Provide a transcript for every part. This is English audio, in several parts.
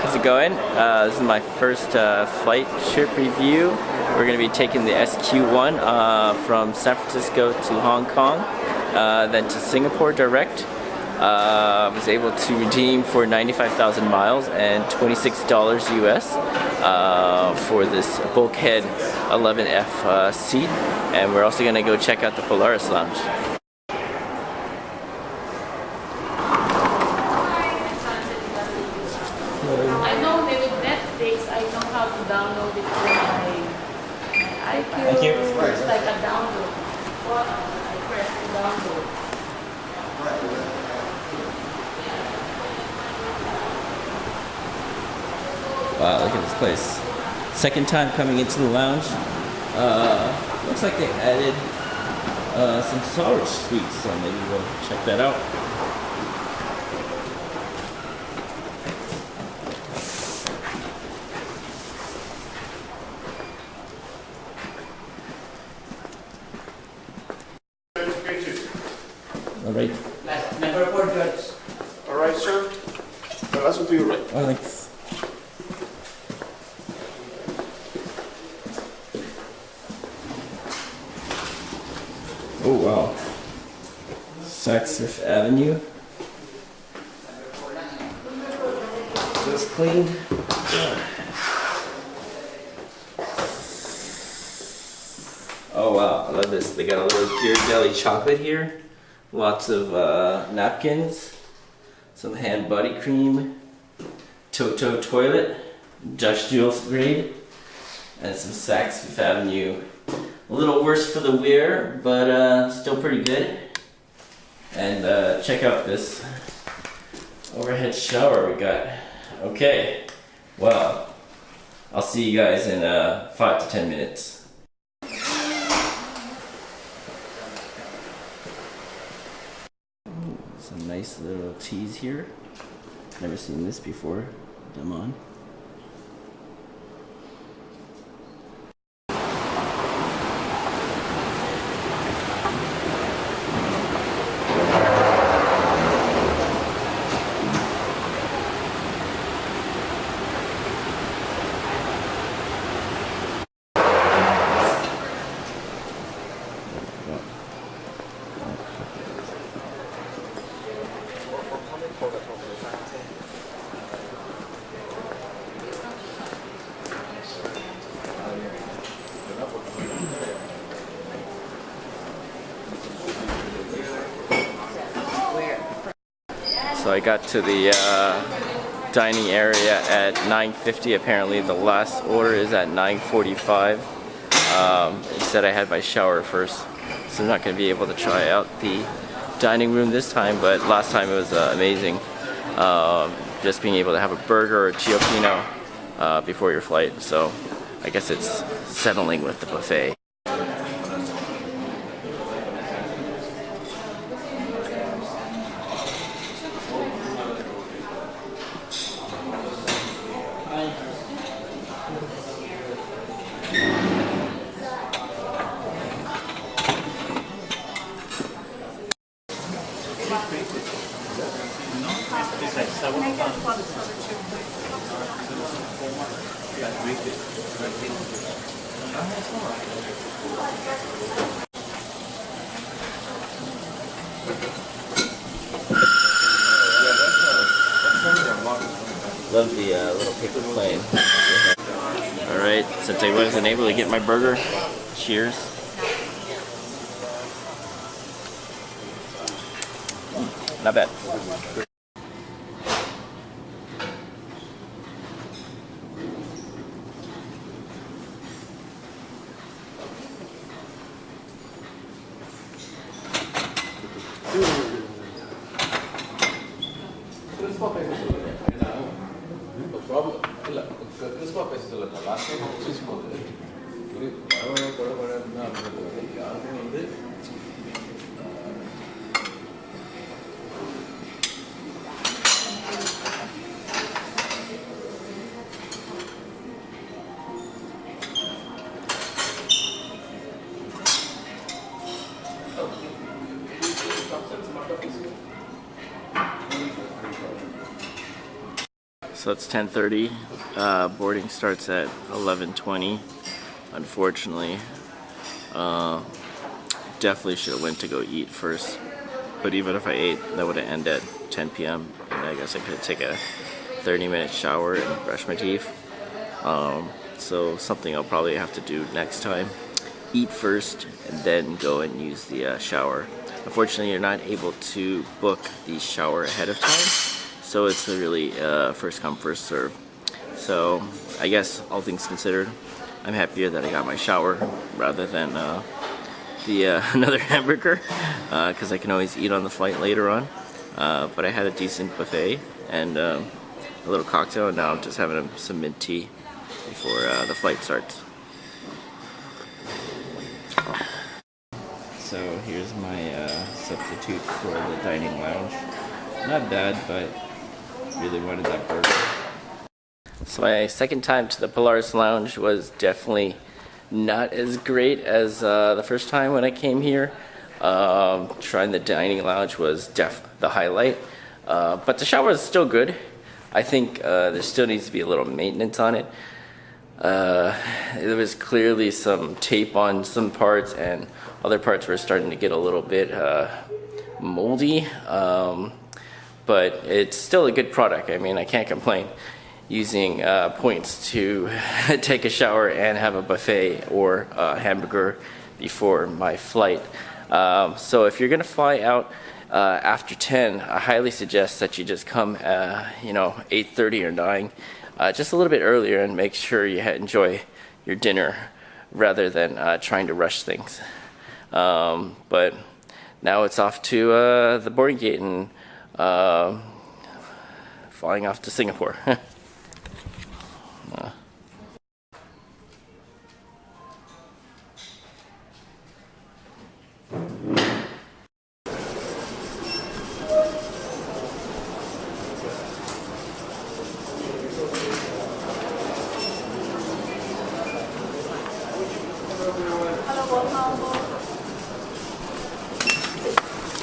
How's it going? This is my first flight trip review. We're going to be taking the SQ1 from San Francisco to Hong Kong, then to Singapore direct. I was able to redeem for 95,000 miles and $26 US for this bulkhead 11F seat. And we're also going to go check out the Polaris lounge. I know with Netflix, I know how to download it for my iPad. Thank you. It's like a download. I press download. Wow, look at this place. Second time coming into the lounge. Looks like they added some storage suites, so maybe we'll check that out. All right. Number 4, George. All right, sir. The last one to your right. Oh, thanks. Oh, wow. Saks Fifth Avenue. Just cleaned. Oh, wow. I love this. They got a little Ghirardelli chocolate here. Lots of napkins. Some hand body cream. Toto toilet. Just Jules grade. And some Saks Fifth Avenue. A little worse for the wear, but still pretty good. And check out this overhead shower we got. Okay, well, I'll see you guys in 5 to 10 minutes. Some nice little teas here. Never seen this before. Come on. So I got to the dining area at 9:50. Apparently the last order is at 9:45. It said I had my shower first, so I'm not going to be able to try out the dining room this time, but last time it was amazing. Just being able to have a burger or a Ciocchino before your flight, so I guess it's settling with the buffet. Love the little paper plane. Alright, since I wasn't able to get my burger, cheers. Not bad. So it's 10:30. Boarding starts at 11:20. Unfortunately, definitely should have went to go eat first. But even if I ate, that would have ended at 10 p.m. And I guess I could take a 30-minute shower and brush my teeth. So something I'll probably have to do next time. Eat first and then go and use the shower. Unfortunately, you're not able to book the shower ahead of time, so it's a really first come, first serve. So I guess all things considered, I'm happier that I got my shower rather than another hamburger, because I can always eat on the flight later on. But I had a decent buffet and a little cocktail, and now I'm just having some mint tea before the flight starts. So here's my substitute for the dining lounge. Not bad, but really wanted that burger. So my second time to the Polaris lounge was definitely not as great as the first time when I came here. Trying the dining lounge was the highlight, but the shower is still good. I think there still needs to be a little maintenance on it. There was clearly some tape on some parts, and other parts were starting to get a little bit moldy, but it's still a good product. I mean, I can't complain. Using points to take a shower and have a buffet or a hamburger before my flight. So if you're gonna fly out after 10, I highly suggest that you just come 8:30 or 9, just a little bit earlier, and make sure you enjoy your dinner rather than trying to rush things. But now it's off to the boarding gate and flying off to Singapore.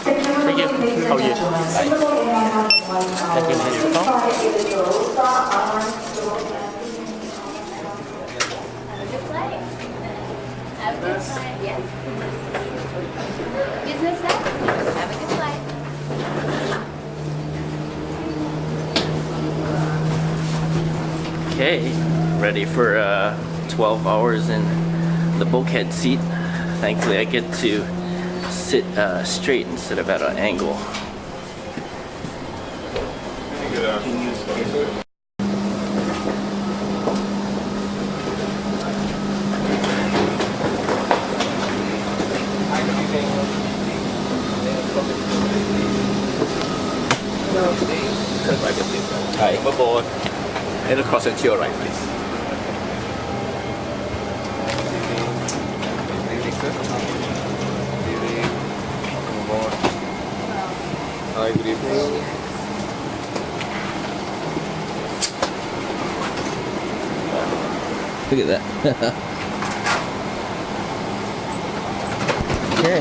Thank you. How are you? Thank you. Have a good flight. Yes. Business set. Have a good flight. Okay, ready for 12 hours in the bulkhead seat. Thankfully I get to sit straight instead of at an angle. Hi. Aboard. And across and to your right, please. Hi, good evening. Look at that. Okay.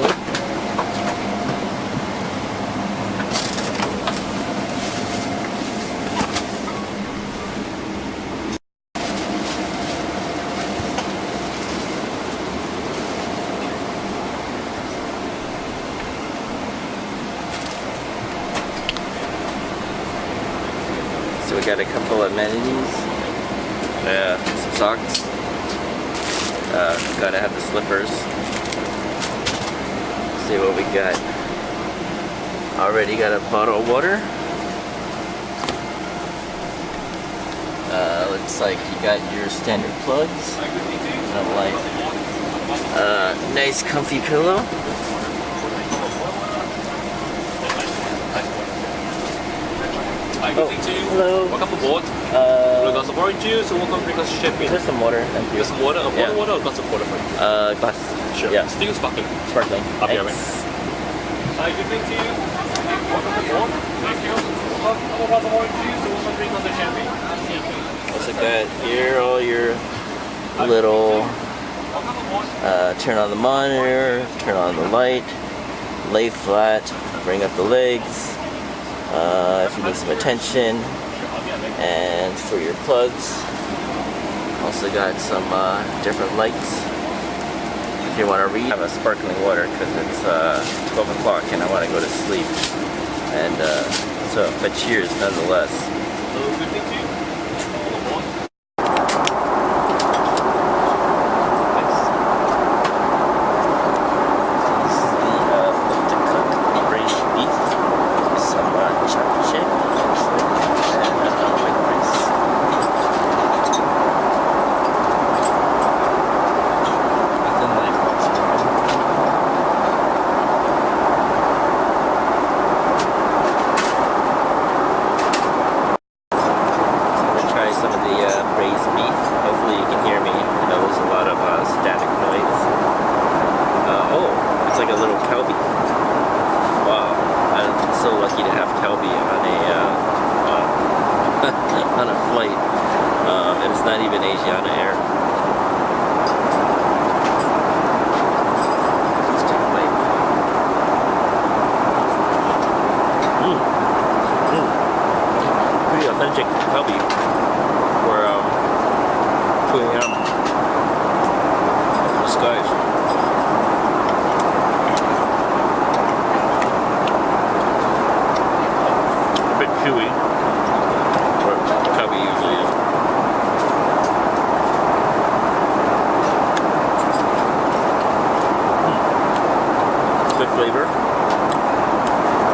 So we got a couple of amenities. Some socks. Gotta have the slippers. Let's see what we got. Already got a bottle of water. Looks like you got your standard plugs. Nice comfy pillow. Oh, hello. Welcome aboard. We got some orange juice, or welcome drink us champagne. Just some water, thank you. Just some water, Yeah. water or glass of water for you? Glass. Sure. Yeah. Still sparkling. Sparkling. I'll be Thanks. Hi, good evening to you. Welcome aboard. Thank you. Couple glass of orange juice, or welcome drink us champagne. Also got here all your little turn on the monitor, turn on the light, lay flat, bring up the legs. If you need some attention, And for your plugs, also got some different lights. If you want to read, I have a sparkling water because it's 12 o'clock and I want to go to sleep. And but cheers nonetheless. So good meeting to you. All aboard. This is the cook braised beef with some chopped chicken and white rice. Nothing like watching it. So I'm gonna try some of the braised beef. Hopefully you can hear me. I know there's a lot of static noise. Oh, it's like a little Kelby. Wow, I'm so lucky to have Kelby on a on a flight, and it's not even Asiana Air. Let's take a bite. Pretty authentic Kelby for chewing gum. This guy's. A bit chewy, or Kelby usually is. Good flavor.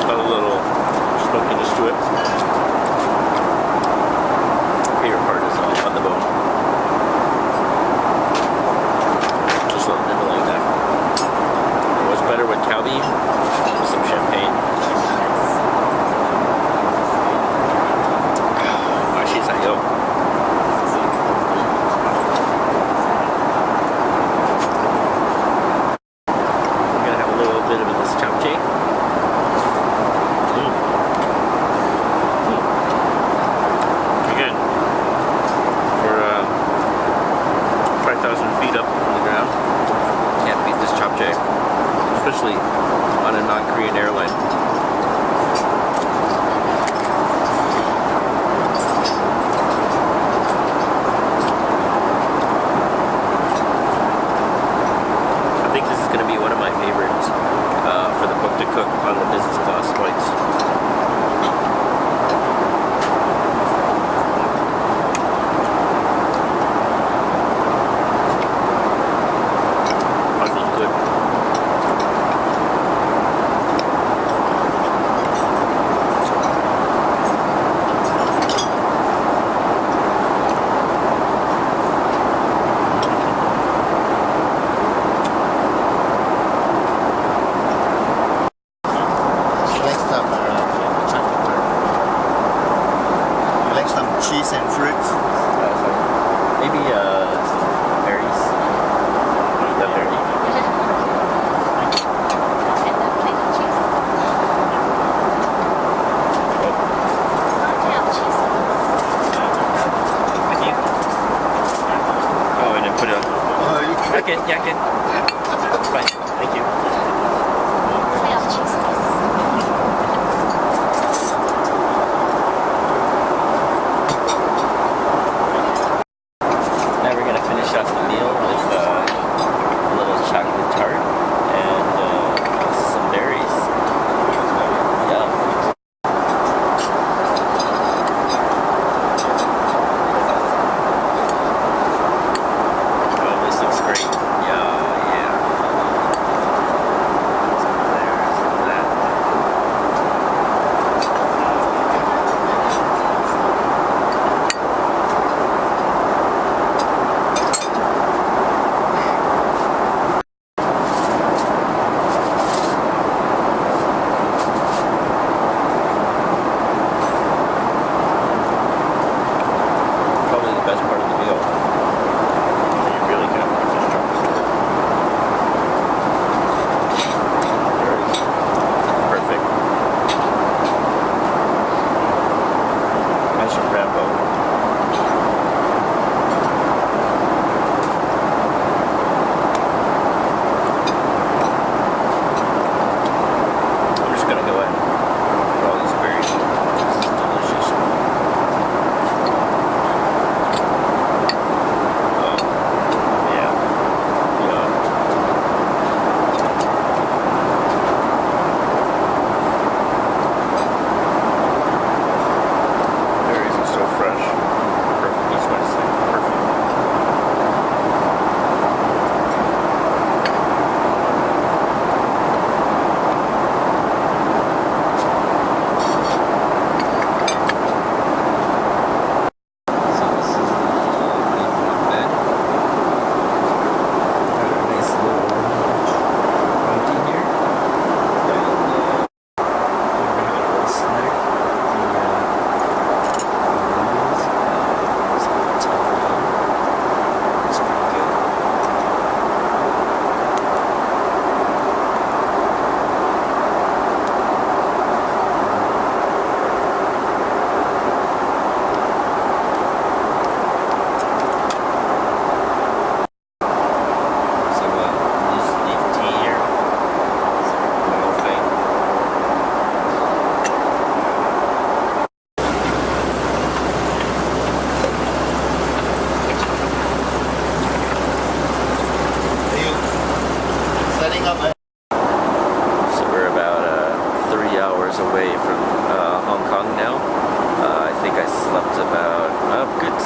Got a little smokiness to it. Favorite part is on the bone. Just a little nibble like that. What's better with Kelby? With some champagne. She's like, yo. I'm gonna have a little bit of this japchae. Again, for 5,000 feet up on the ground, can't beat this japchae, especially on a non-Korean airline. I think this is going to be one of my favorites for the cook to cook on the business class flights. I feel good. She likes some chocolate tart. You like some cheese and fruits? Maybe some berries. The berry. And the plain cheese. Yeah, cheese. Thank you. Oh, and then put it on. Oh, you can. I can, yeah, I can. Fine, thank you. Yeah, cheese. Now we're gonna finish off the meal with a little chocolate tart and some berries. Yum. Oh, this looks great. Yeah, yeah.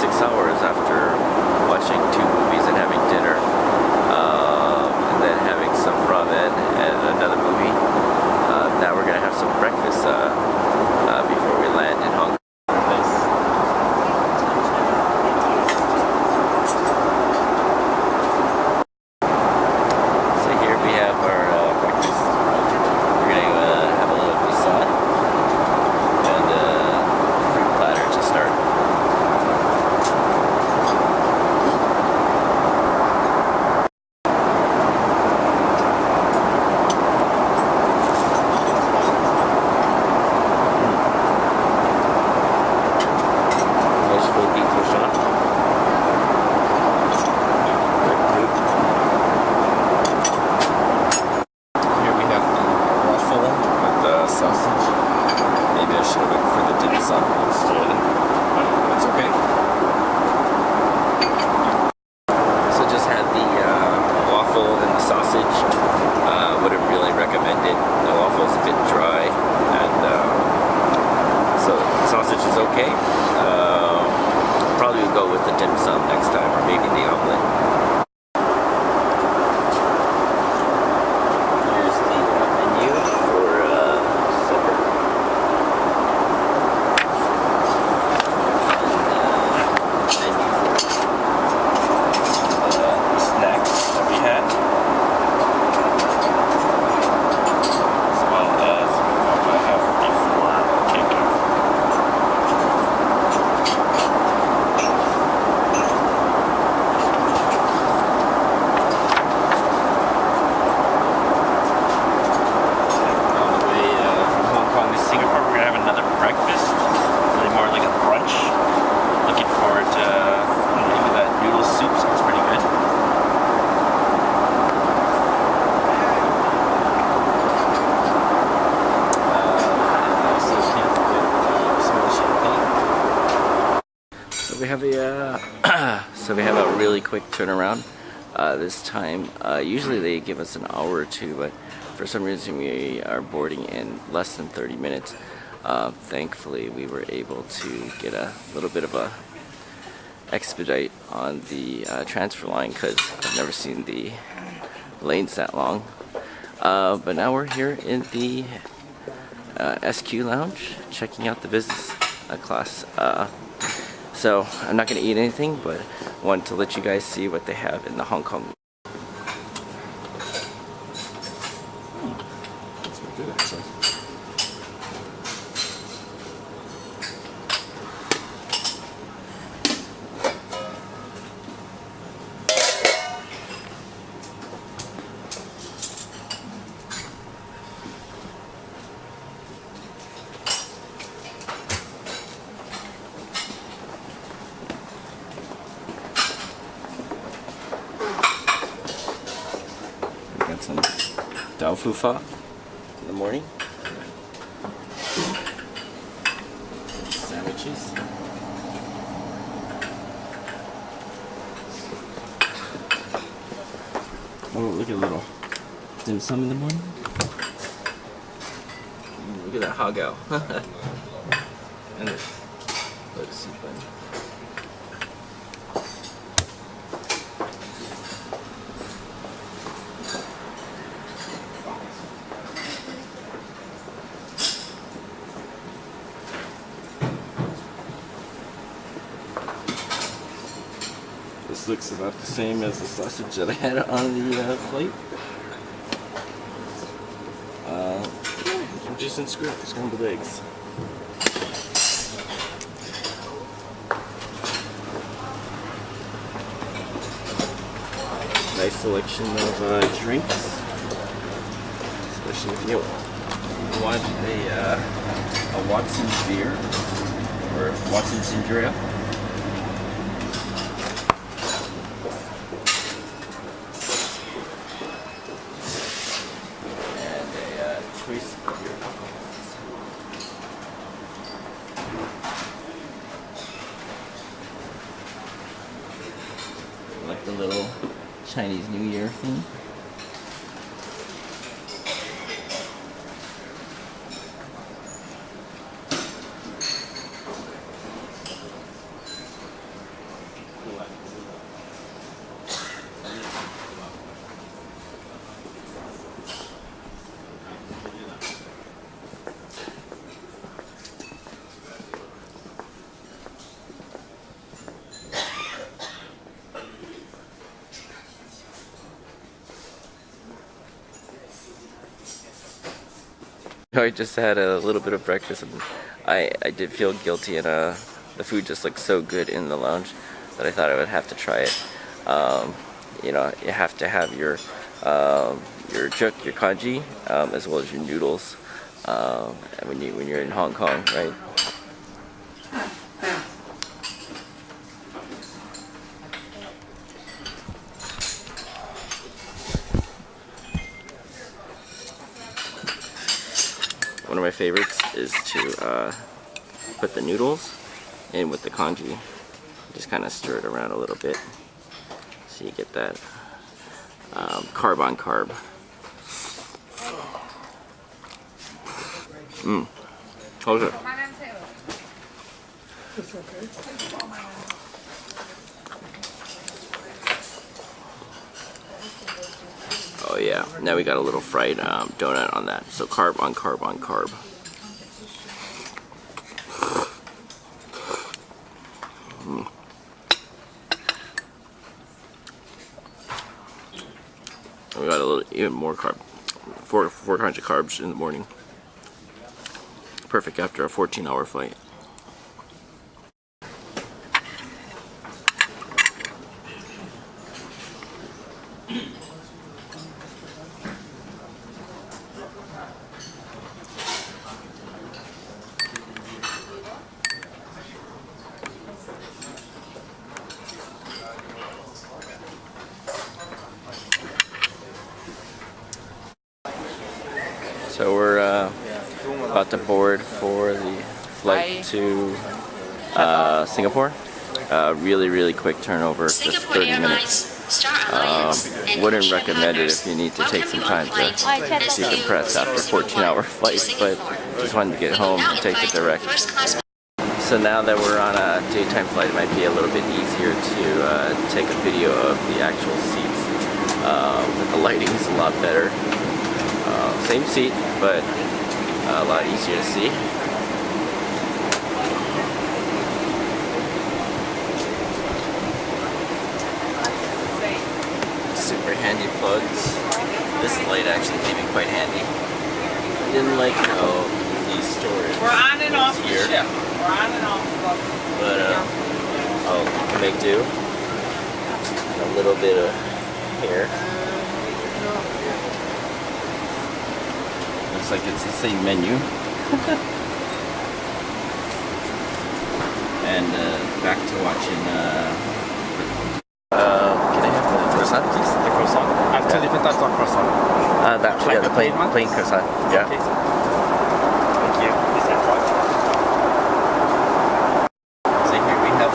6 hours after watching 2 movies and having dinner, and then having some ramen and another movie. Now we're gonna have some breakfast before we land in Hong Kong. So here we have our breakfast. We're gonna have a little croissant and a fruit platter to start. Vegetable beef croissant. Here we have the waffle with the sausage. Maybe I should have went for the dim sum instead, but it's okay. So just had the waffle and the sausage. Wouldn't really recommend it. The waffle is a bit dry, and so the sausage is okay. Probably would go with the dim sum next time, or maybe the omelet. Here's the menu for supper. And menu for the snacks that we had. As well as what I have before takeout. On the way from Hong Kong to Singapore, we're gonna have another breakfast. Really more like a brunch. Looking forward to maybe that noodle soup. Sounds pretty good. Also can't forget some of the champagne. So we have a really quick turnaround this time. Usually they give us an hour or two, but for some reason we are boarding in less than 30 minutes. Thankfully we were able to get a little bit of a expedite on the transfer line because I've never seen the lanes that long. But now we're here in the SQ lounge checking out the business class. So I'm not going to eat anything, but I wanted to let you guys see what they have in the Hong Kong. That's pretty good, actually. We got some Dao Fu Fa in the morning. Sandwiches. Oh, look at little dim sum in the morning. Look at that hagao. And let's see, bun. This looks about the same as the sausage that I had on the plate. Some juice and scrambled eggs. Nice selection of drinks, especially if you want a Watson's beer or Watson's ginger ale. Choice of your alcohols. Like the little Chinese New Year theme. I just had a little bit of breakfast and I did feel guilty, and the food just looked so good in the lounge that I thought I would have to try it. You know, you have to have your juk, your kanji, as well as your noodles when you're in Hong Kong, right? One of my favorites is to put the noodles in with the kanji. Just kind of stir it around a little bit so you get that carb on carb. Okay. Oh yeah, now we got a little fried donut on that. So carb on carb on carb. And we got a little even more carb. Four kinds of carbs in the morning. Perfect after a 14-hour flight. So we're about to board for the flight to Singapore. Really quick turnover, just 30 minutes. Wouldn't recommend it if you need to take some time to decompress after a 14-hour flight, but just wanted to get home and take the direct. So now that we're on a daytime flight, it might be a little bit easier to take a video of the actual seats. The lighting is a lot better. Same seat, but a lot easier to see. Super handy plugs. This light actually came in quite handy. I didn't like how the storage We're on and off the here, ship. We're on and off. but I'll make do. And a little bit of hair. Looks like it's the same menu. And back to watching. Can I have the croissant, please? The croissant. I have two different types of croissant. The plain croissant. Yeah. Okay. Thank you. Is that right? So here we have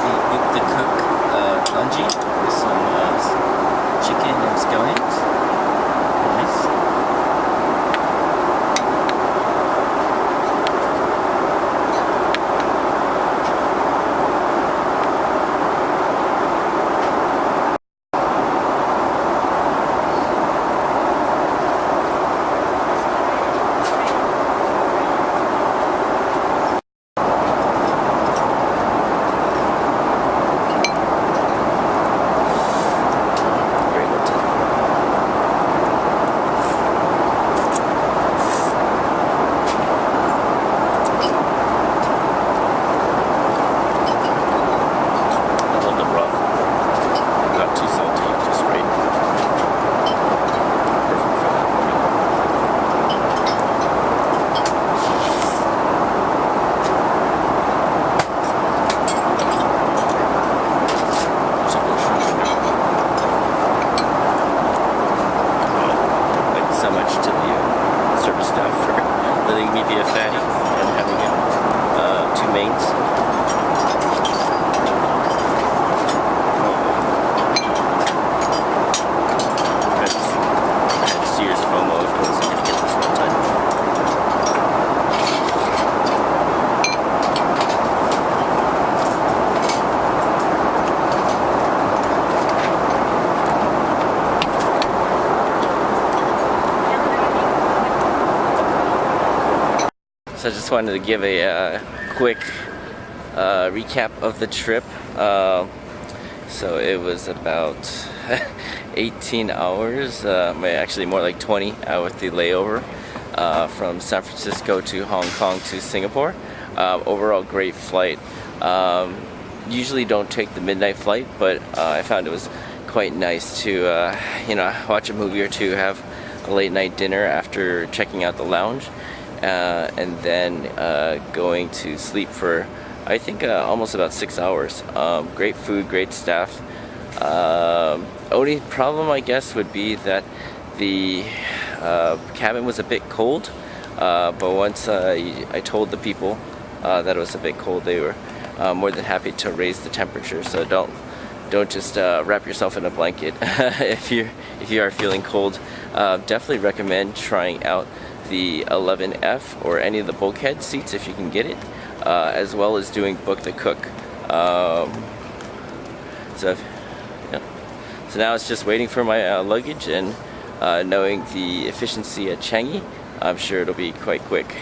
the cook kanji with some chicken and scallions. Nice. So I just wanted to give a quick recap of the trip. So it was about 18 hours, actually more like 20 with the layover. from San Francisco to Hong Kong to Singapore. Overall, great flight. Usually don't take the midnight flight, but I found it was quite nice to watch a movie or two, have a late night dinner after checking out the lounge, and then going to sleep for I think almost about 6 hours. Great food, great staff. Only problem I guess would be that the cabin was a bit cold, but once I told the people that it was a bit cold, they were more than happy to raise the temperature. So don't just wrap yourself in a blanket if you are feeling cold. Definitely recommend trying out the 11F or any of the bulkhead seats if you can get it, as well as doing book the cook. So now it's just waiting for my luggage, and knowing the efficiency at Changi, I'm sure it'll be quite quick.